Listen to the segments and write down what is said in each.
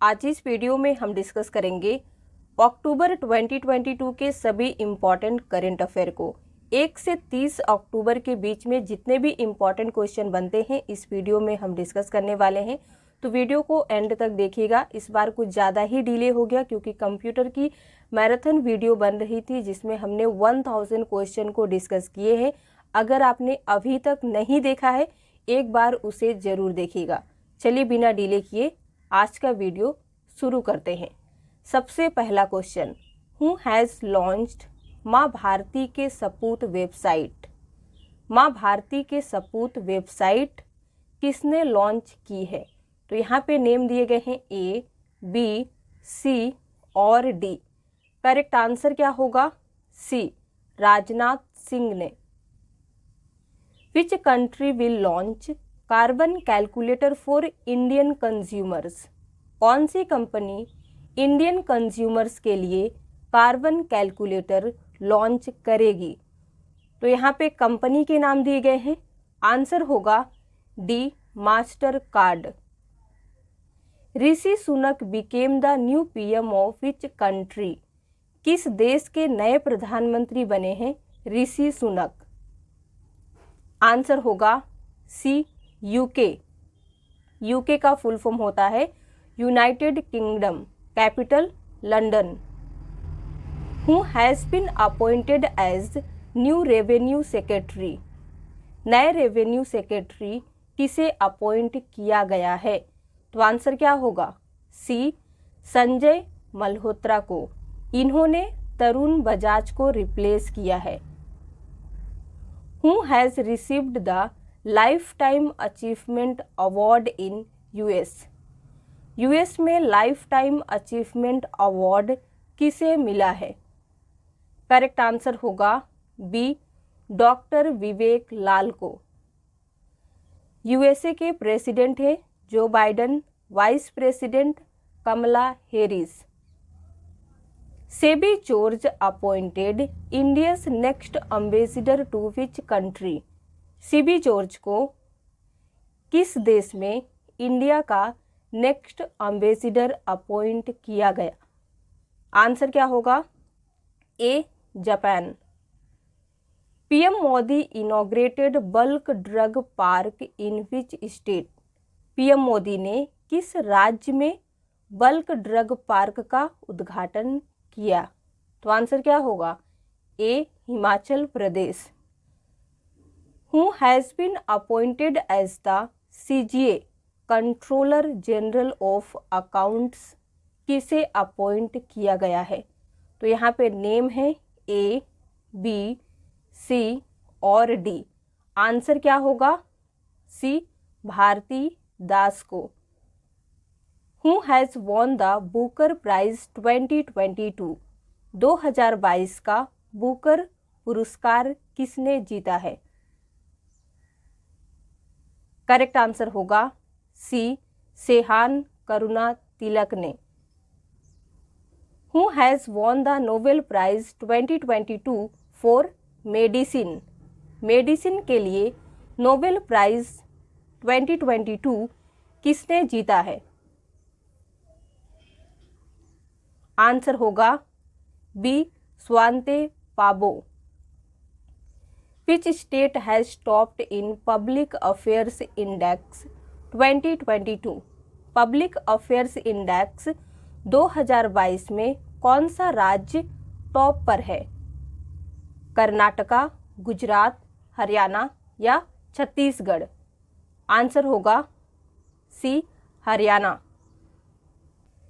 आज इस वीडियो में हम डिस्कस करेंगे अक्टूबर 2022 के सभी इम्पॉर्टेंट करंट अफेयर को। 1 से 30 अक्टूबर के बीच में जितने भी इम्पॉर्टेंट क्वेश्चन बनते हैं इस वीडियो में हम डिस्कस करने वाले हैं, तो वीडियो को एंड तक देखिएगा। इस बार कुछ ज़्यादा ही डिले हो गया क्योंकि कंप्यूटर की मैराथन वीडियो बन रही थी जिसमें हमने 1000 क्वेश्चन को डिस्कस किए हैं। अगर आपने अभी तक नहीं देखा है एक बार उसे ज़रूर देखिएगा। चलिए बिना डिले किए आज का वीडियो शुरू करते हैं। सबसे पहला क्वेश्चन, हु हैज़ लॉन्च्ड माँ भारती के सपूत वेबसाइट। माँ भारती के सपूत वेबसाइट किसने लॉन्च की है? तो यहाँ पे नेम दिए गए हैं A, B, C और D। करेक्ट आंसर क्या होगा? C, राजनाथ सिंह ने। Which country will launch carbon calculator for Indian consumers. कौन सी कंपनी इंडियन कंज्यूमर्स के लिए कार्बन कैलकुलेटर लॉन्च करेगी? तो यहाँ पे कंपनी के नाम दिए गए हैं। आंसर होगा D, master card. Rishi Sunak became the new PM of which country. किस देश के नए प्रधानमंत्री बने हैं ऋषि सुनक? आंसर होगा सी, यूके। यूके का फुल फॉर्म होता है United Kingdom, capital London. Who has been appointed as new revenue secretary. नए रेवेन्यू सेक्रेटरी किसे अपॉइंट किया गया है? तो आंसर क्या होगा? सी, संजय मल्होत्रा को। इन्होंने तरुण बजाज को रिप्लेस किया है। Who has received the life time achievement award in US. US में लाइफ टाइम अचीवमेंट अवार्ड किसे मिला है? करेक्ट आंसर होगा बी, डॉक्टर विवेक लाल को। यूएसए के प्रेसिडेंट हैं Joe Biden, vice president Kamala Harris. Sibi George appointed India's next ambassador to which country. Sibi George को किस देश में इंडिया का नेक्स्ट एम्बेसडर अपॉइंट किया गया? आंसर क्या होगा? A, Japan. PM Modi inaugurated bulk drug park in which state. PM Modi ने किस राज्य में बल्क ड्रग पार्क का उद्घाटन किया? तो आंसर क्या होगा? A, Himachal Pradesh. Who has been appointed as the CGA controller general of accounts किसे अपॉइंट किया गया है? तो यहाँ पे नेम है A, B, C और D। आंसर क्या होगा? सी, भारती दास को। Who has won the Booker prize 2022। 2022 का बुकर पुरस्कार किसने जीता है? करेक्ट आंसर होगा सी, सेहान करुणा तिलक ने। Who has won the Nobel prize 2022 for medicine. Medicine के लिए नोबेल प्राइज 2022 किसने जीता है? आंसर होगा बी, स्वांते पाबो। Which state has topped in public affairs index 2022। Public affairs index 2022 में कौन सा राज्य टॉप पर है? कर्नाटका, गुजरात, हरियाणा या छत्तीसगढ़? आंसर होगा सी, हरियाणा।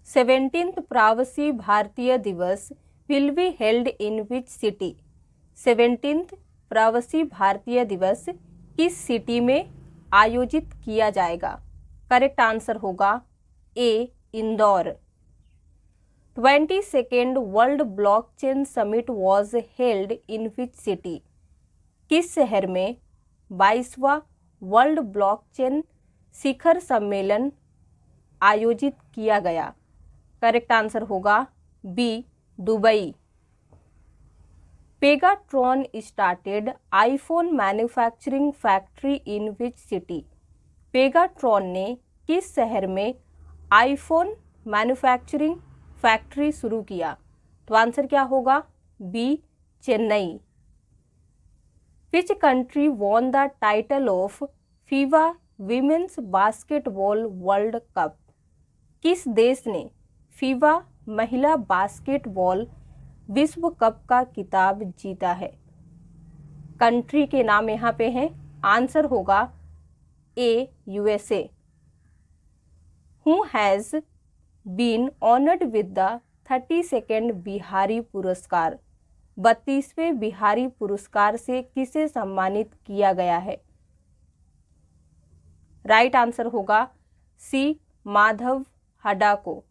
17th प्रवासी भारतीय दिवस will be held in which city. 17th प्रवासी भारतीय दिवस किस सिटी में आयोजित किया जाएगा? करेक्ट आंसर होगा A, Indore. 22nd world blockchain summit was held in which city. किस शहर में 22वां वर्ल्ड ब्लॉकचेन शिखर सम्मेलन आयोजित किया गया? करेक्ट आंसर होगा B, Dubai. Pegatron started iPhone manufacturing factory in which city. Pegatron ने किस शहर में आईफोन मैन्युफैक्चरिंग फैक्ट्री शुरू किया? तो आंसर क्या होगा? B, Chennai. Which country won the title of FIBA women's basketball world cup? किस देश ने फीवा महिला बास्केटबॉल विश्व कप का खिताब जीता है? कंट्री के नाम यहाँ पे हैं, आंसर होगा A, USA. Who has been honoured with the 32nd Bihari पुरस्कार? 32वें बिहारी पुरस्कार से किसे सम्मानित किया गया है? राइट आंसर होगा सी, माधव हडा को।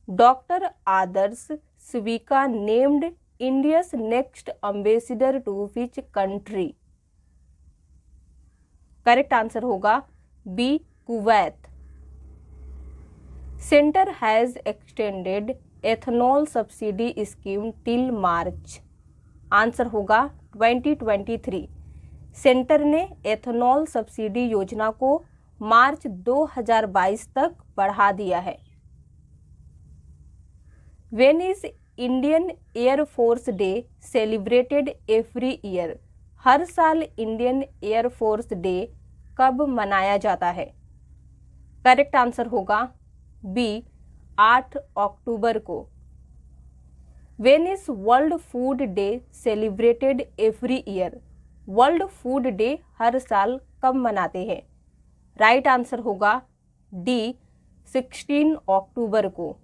Doctor Adarsh Swaika named India's next ambassador to which country? Correct answer होगा B, Kuwait. Centre has extended ethanol subsidy scheme till March? Answer होगा 2023। सेंटर ने एथनॉल सब्सिडी योजना को मार्च 2022 तक बढ़ा दिया है। When is Indian Air Force Day celebrated every year? हर साल इंडियन एयर फोर्स डे कब मनाया जाता है? करेक्ट आंसर होगा बी, 8 अक्टूबर को। When is World Food Day celebrated every year? World Food Day हर साल कब मनाते हैं? राइट आंसर होगा डी, 16 अक्टूबर को।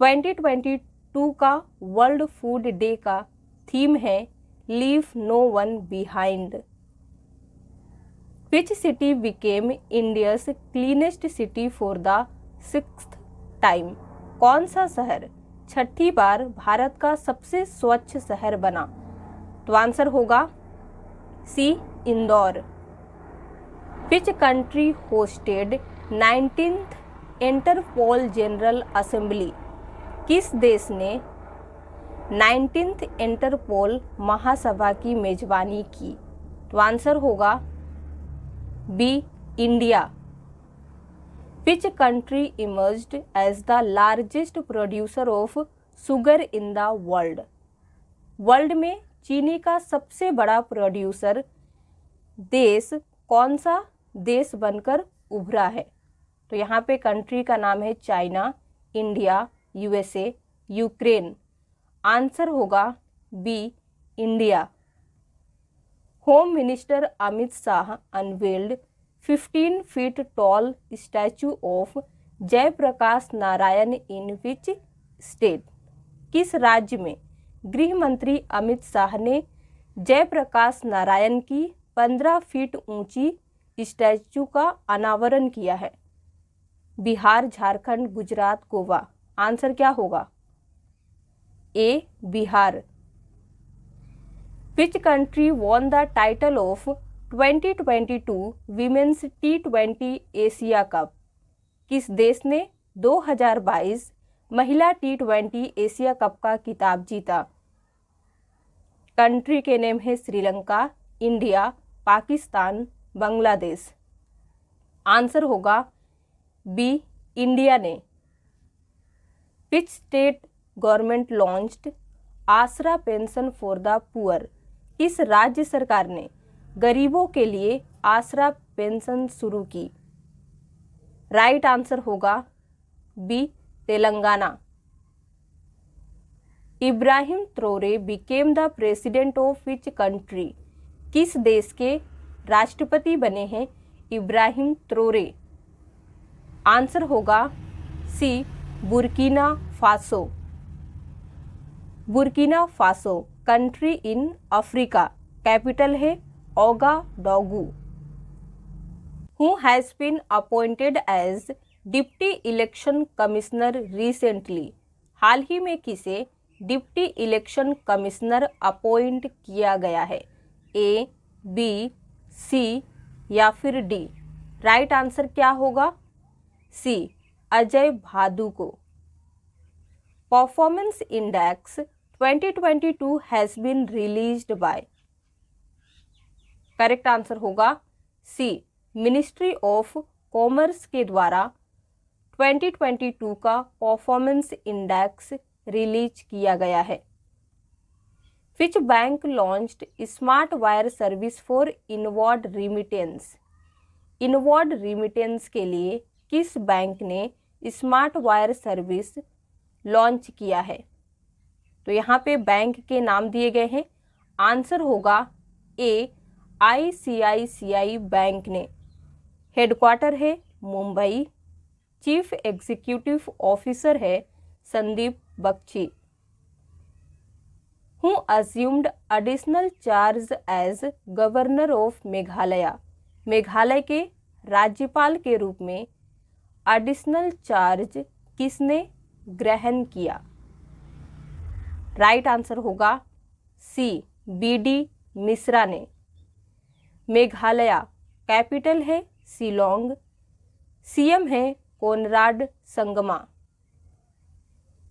2022 का वर्ल्ड फूड डे का थीम है leave no one behind. Which city became India's cleanest city for the 6th time? कौन सा शहर छठी बार भारत का सबसे स्वच्छ शहर बना? तो आंसर होगा C, Indore. Which country hosted 19th Interpol General Assembly? किस देश ने 19th इंटरपोल महासभा की मेजबानी की? तो आंसर होगा B, India. Which country emerged as the largest producer of sugar in the world? World में चीनी का सबसे बड़ा प्रोड्यूसर देश कौन सा देश बनकर उभरा है? तो यहाँ पे कंट्री का नाम है China, India, USA, Ukraine. Answer होगा B, India. Home Minister Amit Shah unveiled 15 feet tall statue of Jayaprakash Narayan in which state? किस राज्य में गृह मंत्री अमित शाह ने जयप्रकाश नारायण की 15 फीट ऊंची स्टैचू का अनावरण किया है? बिहार, झारखंड, गुजरात, गोवा। आंसर क्या होगा? A, Bihar. Which country won the title of 2022 women's T20 Asia Cup? किस देश ने 2022 महिला T20 एशिया कप का खिताब जीता? कंट्री के नेम है श्रीलंका, इंडिया, पाकिस्तान, बांग्लादेश। आंसर होगा बी, इंडिया ने। विच स्टेट गवर्नमेंट लॉन्च्ड आसरा पेंशन फॉर द पुअर? किस राज्य सरकार ने गरीबों के लिए आसरा पेंशन शुरू की? राइट आंसर होगा B, Telangana. Ibrahim Traore became the president of which country? किस देश के राष्ट्रपति बने हैं इब्राहिम ट्रोरे? आंसर होगा C, Burkina Faso. Burkina Faso country in Africa. Capital है Ouagadougou. Who has been appointed as deputy election commissioner recently? हाल ही में किसे डिप्टी इलेक्शन कमिश्नर अपॉइंट किया गया है? ए, बी, सी या फिर डी? राइट आंसर क्या होगा? सी, अजय भादु को। Performance index 2022 has been released by? Correct answer होगा सी, मिनिस्ट्री ऑफ कॉमर्स के द्वारा 2022 का परफॉर्मेंस इंडेक्स रिलीज किया गया है। Which bank launched smart wire service for inward remittance. Inward remittance के लिए किस बैंक ने स्मार्ट वायर सर्विस लॉन्च किया है? तो यहाँ पे बैंक के नाम दिए गए हैं। आंसर होगा ए, ICICI बैंक ने। हेडक्वार्टर है मुंबई। चीफ एग्जीक्यूटिव ऑफिसर है Sandeep Bakhshi. Who assumed additional charge as governor of Meghalaya. Meghalaya के राज्यपाल के रूप में एडिशनल चार्ज किसने ग्रहण किया? राइट आंसर होगा सी, BD मिश्रा ने। मेघालय कैपिटल है शिलोंग। CM है Conrad Sangma.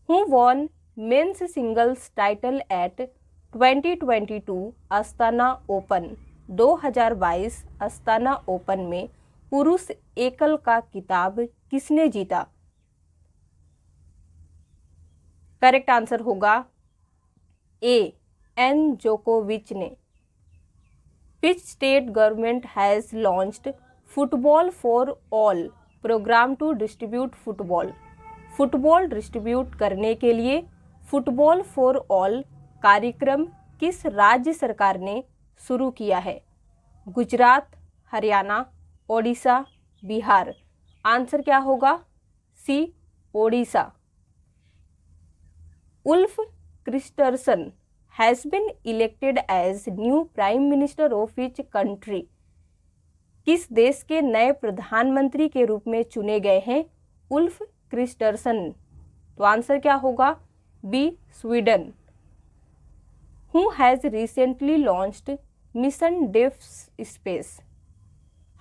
Who won men's singles title at 2022 Astana open. 2022 Astana open में पुरुष एकल का खिताब किसने जीता? करेक्ट आंसर होगा ए, N जोकोविच ने। Which state government has launched football for all program to distribute football. Football distribute करने के लिए फुटबॉल फॉर ऑल कार्यक्रम किस राज्य सरकार ने शुरू किया है? गुजरात, हरियाणा, ओडिशा, बिहार। आंसर क्या होगा? C, Odisha. Ulf Kristersson has been elected as new prime minister of which country. किस देश के नए प्रधानमंत्री के रूप में चुने गए हैं उल्फ क्रिस्टरसन? तो आंसर क्या होगा? B, Sweden. Who has recently launched mission DefSpace.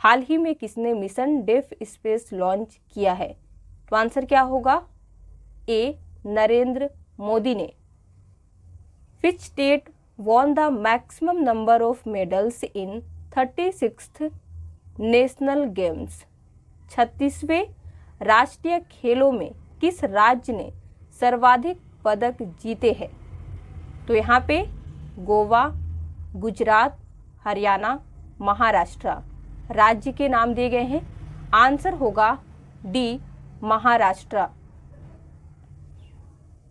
हाल ही में किसने मिशन डेफ स्पेस लॉन्च किया है? तो आंसर क्या होगा? ए, नरेंद्र मोदी ने। Which state won the maximum number of medals in 36th national games. 36वें राष्ट्रीय खेलों में किस राज्य ने सर्वाधिक पदक जीते हैं? तो यहाँ पे गोवा, गुजरात, हरियाणा, महाराष्ट्र राज्य के नाम दिए गए हैं। आंसर होगा D, Maharashtra.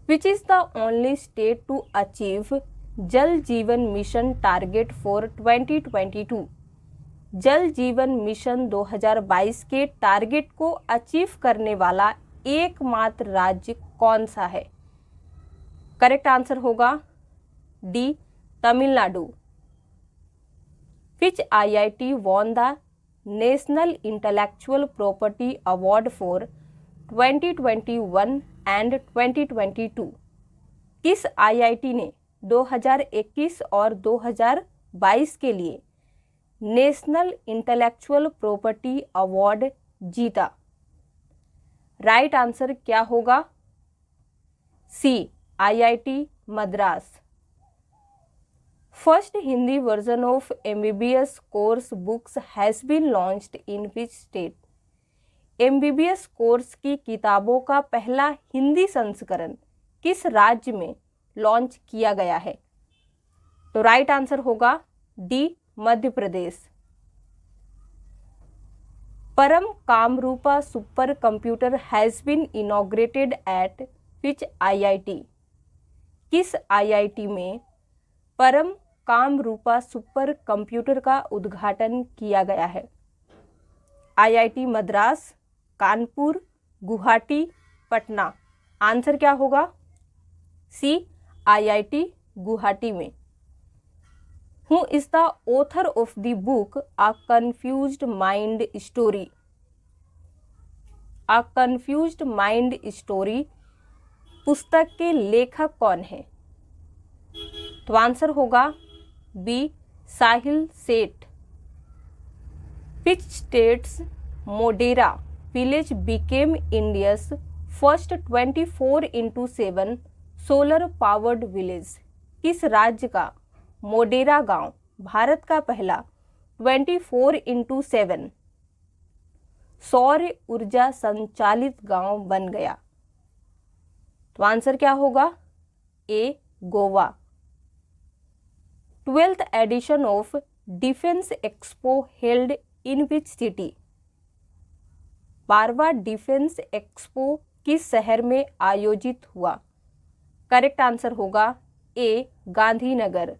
Which is the only state to achieve Jal Jeevan mission target for 2022। जल जीवन मिशन 2022 के टारगेट को अचीव करने वाला एकमात्र राज्य कौन सा है? करेक्ट आंसर होगा D, Tamil Nadu. Which IIT won the National Intellectual Property Award for 2021 and 2022? किस IIT ने 2021 और 2022 के लिए नेशनल इंटेलेक्चुअल प्रॉपर्टी अवार्ड जीता? राइट आंसर क्या होगा? सी, IIT Madras. First Hindi version of MBBS course books has been launched in which state? MBBS course की किताबों का पहला हिंदी संस्करण किस राज्य में लॉन्च किया गया है? तो राइट आंसर होगा D, Madhya Pradesh. Param Kamrupa super computer has been inaugurated at which IIT? किस IIT में परम कामरूपा सुपर कंप्यूटर का उद्घाटन किया गया है? IIT मद्रास, कानपुर, गुवाहाटी, पटना। आंसर क्या होगा? सी, IIT गुवाहाटी में। Who is the author of the book a confused mind story? A confused mind story पुस्तक के लेखक कौन है? तो आंसर होगा बी, साहिल सेठ। Which states Modhera village became India's first 24x7 solar powered village? किस राज्य का मोडेरा गांव भारत का पहला 24x7 सौर ऊर्जा संचालित गांव बन गया? तो आंसर क्या होगा? A, Goa. 12th edition of Defence Expo held in which city? 12वां डिफेंस एक्सपो किस शहर में आयोजित हुआ? करेक्ट आंसर होगा A, Gandhinagar.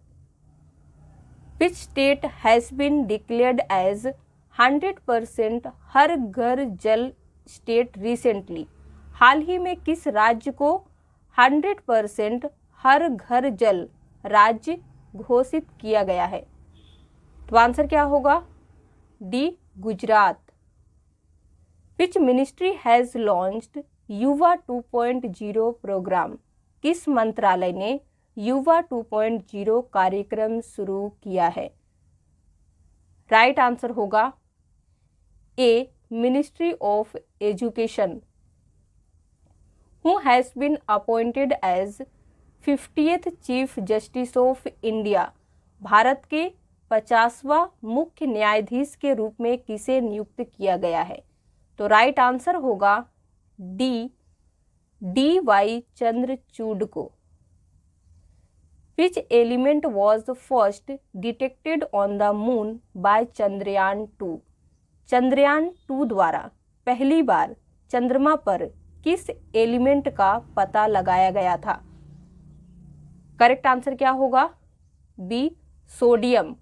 Which state has been declared as 100% Har Ghar Jal state recently? हाल ही में किस राज्य को 100% हर घर जल राज्य घोषित किया गया है? तो आंसर क्या होगा? D, Gujarat. Which ministry has launched युवा 2.0 प्रोग्राम? किस मंत्रालय ने युवा 2.0 कार्यक्रम शुरू किया है? राइट आंसर होगा A, ministry of education. Who has been appointed as 50th chief justice of India? Bharat के 50वां मुख्य न्यायाधीश के रूप में किसे नियुक्त किया गया है? तो राइट आंसर होगा डी, DY चंद्रचूड को। Which element was first detected on the moon by Chandrayaan 2? Chandrayaan 2 द्वारा पहली बार चंद्रमा पर किस एलिमेंट का पता लगाया गया था? करेक्ट आंसर क्या होगा? B, sodium.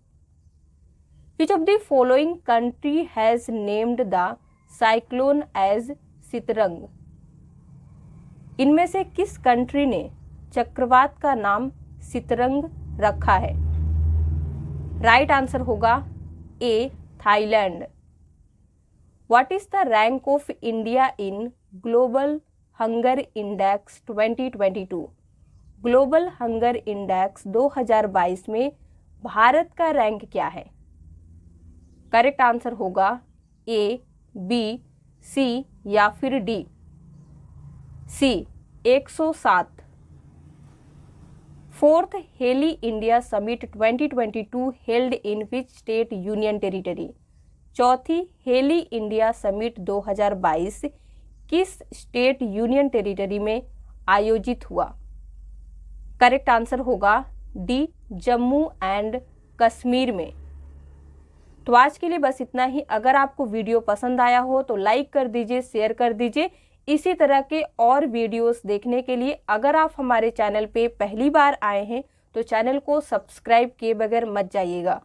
Which of the following country has named the cyclone as Sitrang? इनमें से किस कंट्री ने चक्रवात का नाम सितरंग रखा है? राइट आंसर होगा A, Thailand. What is the rank of India in Global Hunger Index 2022? Global Hunger Index 2022 में भारत का रैंक क्या है? करेक्ट आंसर होगा ए, बी, सी या फिर डी? C, 107। 4th Heli India summit 2022 held in which state union territory? चौथी Heli India summit 2022 किस स्टेट यूनियन टेरिटरी में आयोजित हुआ? करेक्ट आंसर होगा डी, जम्मू एंड कश्मीर में। तो आज के लिए बस इतना ही। अगर आपको वीडियो पसंद आया हो तो लाइक कर दीजिए, शेयर कर दीजिए। इसी तरह के और वीडियोस देखने के लिए अगर आप हमारे चैनल पे पहली बार आए हैं तो चैनल को सब्सक्राइब किए बगैर मत जाइएगा।